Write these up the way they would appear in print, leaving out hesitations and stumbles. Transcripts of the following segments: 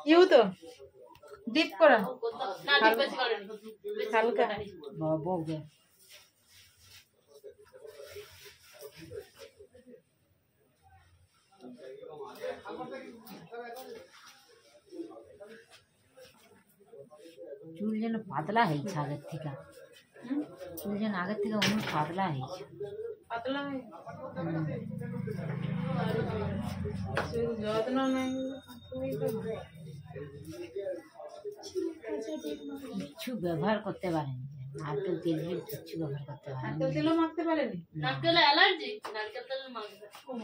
You তো deep করা হালকা বগে চুল যেন পাতলা হয়েছে আগের থেকে চুল যেন আগের থেকে অনেক পাতলা হয়েছে পাতলা যত্ন কিছু ব্যবহার করতে পারেনি নারকেল তেল কিছু ব্যবহার করতে পারেনি নারকেল তেলও মাখতে পারেনি নারকেল অ্যালার্জি নারকেল তেল মাখবে চুল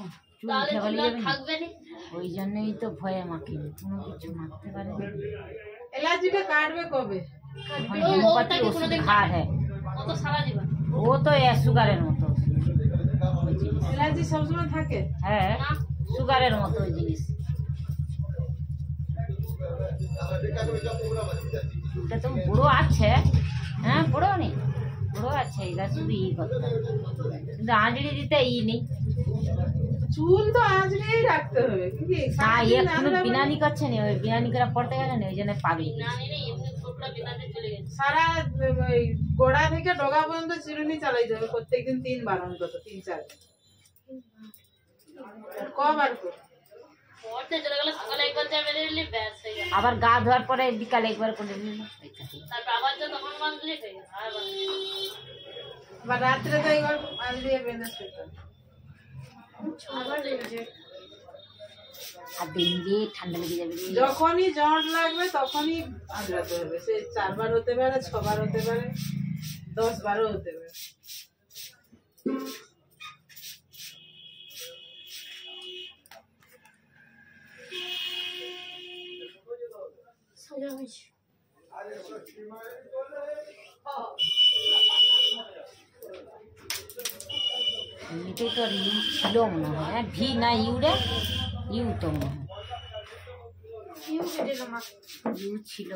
থাকবে না ওই জন্যই তো ভয়ে মাখিনি কোনো কিছু মাখতে পারেনি এলার্জিটা কাটবে কবে হোমিওপ্যাথি ওষুধ খায় হ্যাঁ ও তো সুগারের মতো এলার্জি সবসময় থাকে হ্যাঁ সুগারের মতো ওই জিনিস চুলটা তো বুড়ো আছে হ্যাঁ বুড়ো নেই বুড়ো আছে এরা শুধু ই করতে কিন্তু আঁচড়ি দিতে নেই চুল তো আঁচড়িয়েই রাখতে হবে না এখনো বিনানি করছে না ওই বিনানি করে পড়তে গেলে না ওই জন্য পাগলি সারা গোড়া থেকে ডগা পর্যন্ত চিরুনি চালাইতে হবে প্রত্যেকদিন 3 বার অন্তত 3-4 কবার আবার গা ধোয়ার পরে বিকালে একবার করে নিল আবার রাত্রে তো একবার আঁচড়িয়ে বেঁধে ঠান্ডা লেগে যাবে যখনই জ্বর লাগবে তখনই আঁচড়াতে হবে সে 4 বার হতে পারে 6 বার হতে পারে 10 বারও হতে পারে এটাই তো ইউ ছিল মনে হয় হ্যাঁ ভি না ইউরে ইউ তো মনে হয় ইউ ছিল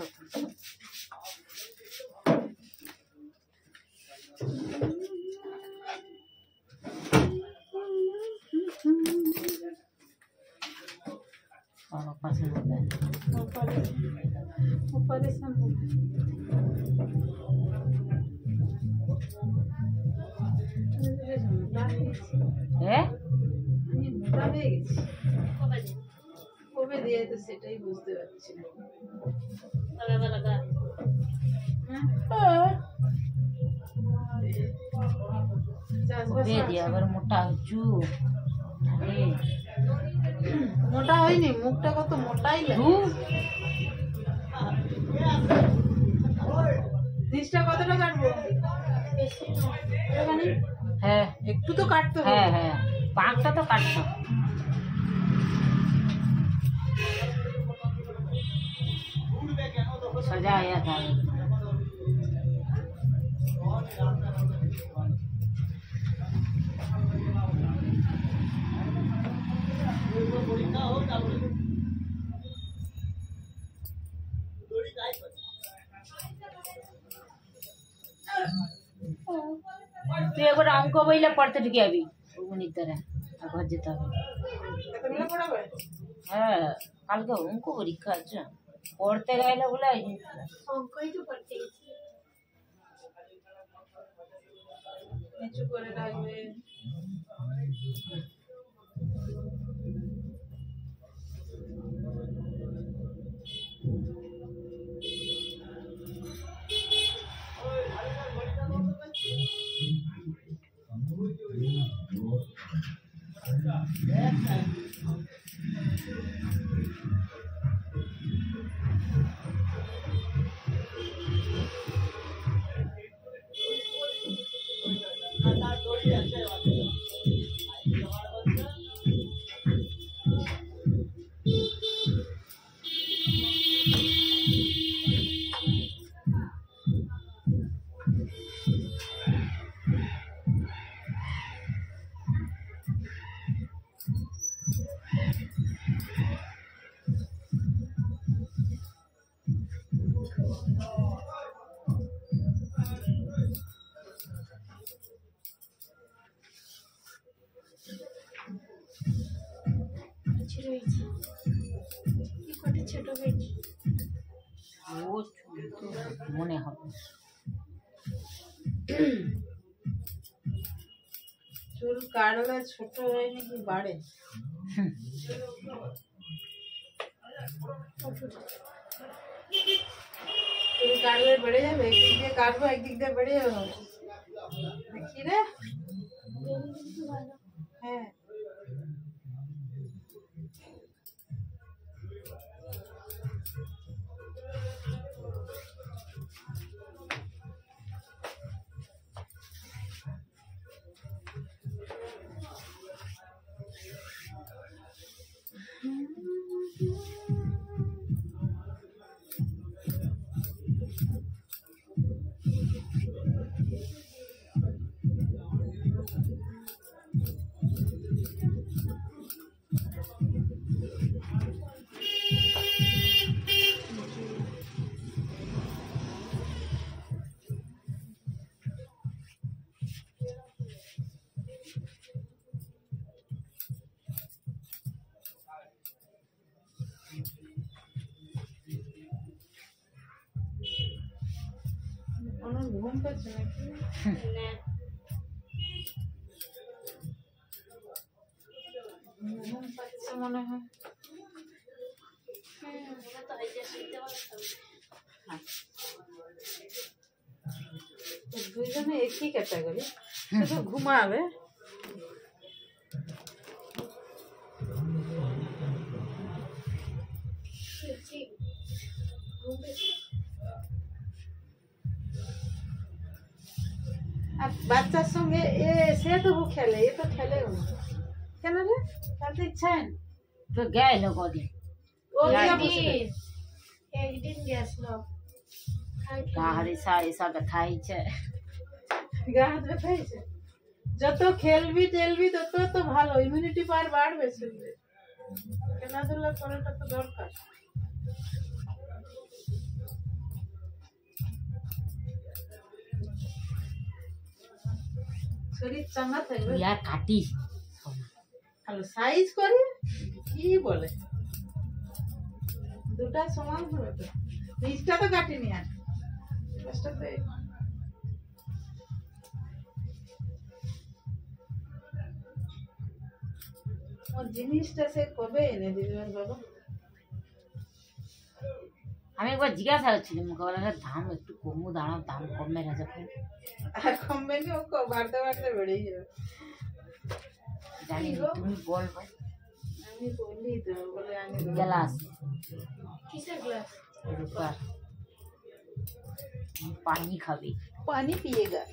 অপারেশন কবে দিয়ে তো সেটাই বুঝতে পারছি না আবার মোটা হচ্ছু মোটা হয়নি মুখটা কত মোটাই জিনিসটা কতটা কাটবো হ্যাঁ একটু তো কাটতে হবে হ্যাঁ হ্যাঁ পাকটা তো কাটতে सजाया था তুই একবার অঙ্ক বইলে পড়তে ঢুকে যাবি গণিত দ্বারা ঘর যেতে হবে হ্যাঁ কালকে অঙ্ক পরীক্ষা আছে পড়তে গেলে বলে অঙ্কই তো পড়তে গেছি নিচু করে রাখবে মনে হবে চুল কাটলে ছোট হয় নাকি বাড়ে? চুল কাটলে বেড়ে যাবে, একদিক দিয়ে কাটবো একদিক দিয়ে বেড়ে যাবে। দেখি রে, হ্যাঁ অনেক ঘুম পাচ্ছে নাকি? ঘুম পাচ্ছে মনে হয়। দুইজনে একই ক্যাটাগরি, শুধু ঘুমাবে। আর বাচ্চার সঙ্গে সে তো খেলে, এ তো খেলে না কেন রে? খেলতে ইচ্ছা হয় না তো গেল কদিন একদিন গেছিল। গা হাত এসা ব্যথা হয়েছে, গা হাত ব্যথা হয়েছে। যত খেলবি টেলবি তত তো ভালো, ইমিউনিটি পাওয়ার বাড়বে শরীরে। খেলাধুলা করাটা তো দরকার। শরীর চাঙ্গা থাকবে। কাটিস ভালো সাইজ করে কি বলে, দুটা সমান হবে তো। নিচটা তো কাটিনি, আর জিনিসটা সে কবে এনে দিবে বাবা? আমি একবার জিজ্ঞাসা করছিলাম, দাম একটু কমু, দাঁড়াও দাম কমবে না যখন। আর কমবে না, ও বাড়তে বাড়তে বেড়েই যাবে। জানি তুমি বলবে, আমি বলি তো, বলে আমি গ্লাস কিসের গ্লাস? রূপার। পানি খাবে, পানি পিয়েগা।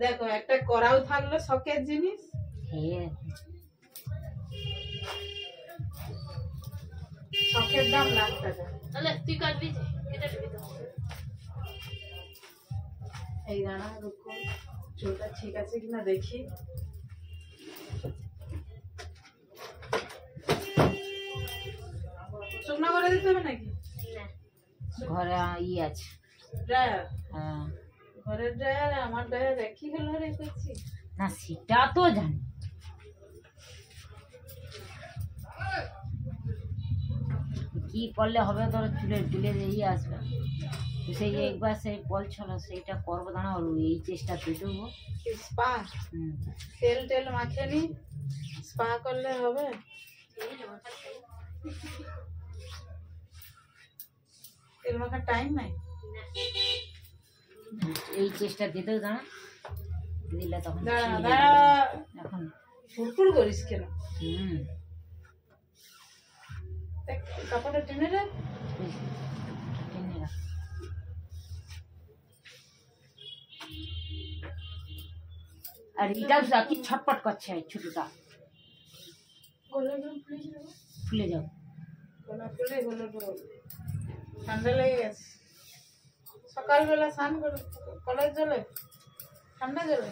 দেখো একটা করাও থাকলো শখের জিনিস। হ্যাঁ, শখের দাম লাখ টাকা। তাহলে তুই কাটবি, কেটে দিবি তো। এই দাঁড়া, রুকো, চুলটা ঠিক আছে কিনা দেখি। শুকনো করে দিতে হবে নাকি? ঘরে আছে ড্রায়ার। হ্যাঁ, ঘরের ড্রায়ার আমার ড্রায়ার একই হলো রেখেছি না, সেটা তো জানি। কি করলে হবে, তোর চুলে আসবে। সেই একবার সেই বলছিল সেইটা করবো, দাঁড়াও এই চেষ্টা করবো। স্পা তেল টেল মাখে নি, স্পা করলে হবে। তেল মাখার টাইম নাই, এই চেষ্টা দিতেও দাঁড়া দিলে তখন এখন ফুরফুর করিস কেন? কাপড়টা টেনে রাখ। আর এটাও কি ছটপট করছে, ছোটটা ফুলে যাও। ঠান্ডা লেগে গেছে, সকালবেলা স্নান করে কলের জলে, ঠান্ডা জলে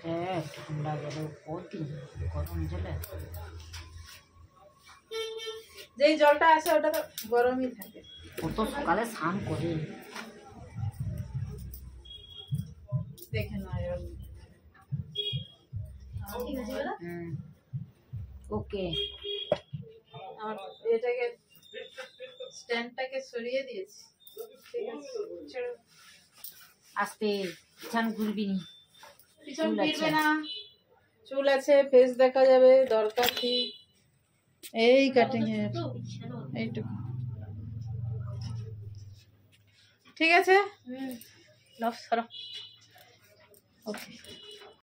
ঠান্ডা জলে কতদিন গরম জলে যেই জলটা আসে ওটা তো গরমই থাকে। কত সকালে স্নান করে দেখে নয় ওকে আমার এটাকে স্ট্যান্ডটাকে সরিয়ে দিয়েছি। ঠিক আছে ছেড়ো। আস্তে পিছন ঘুরবি নি পিছন ফিরবে না, চুল আছে, ফেস দেখা যাবে, দরকার কি এই কাটিং এর এইটুকু। ঠিক আছে, লভ সরো। ওকে।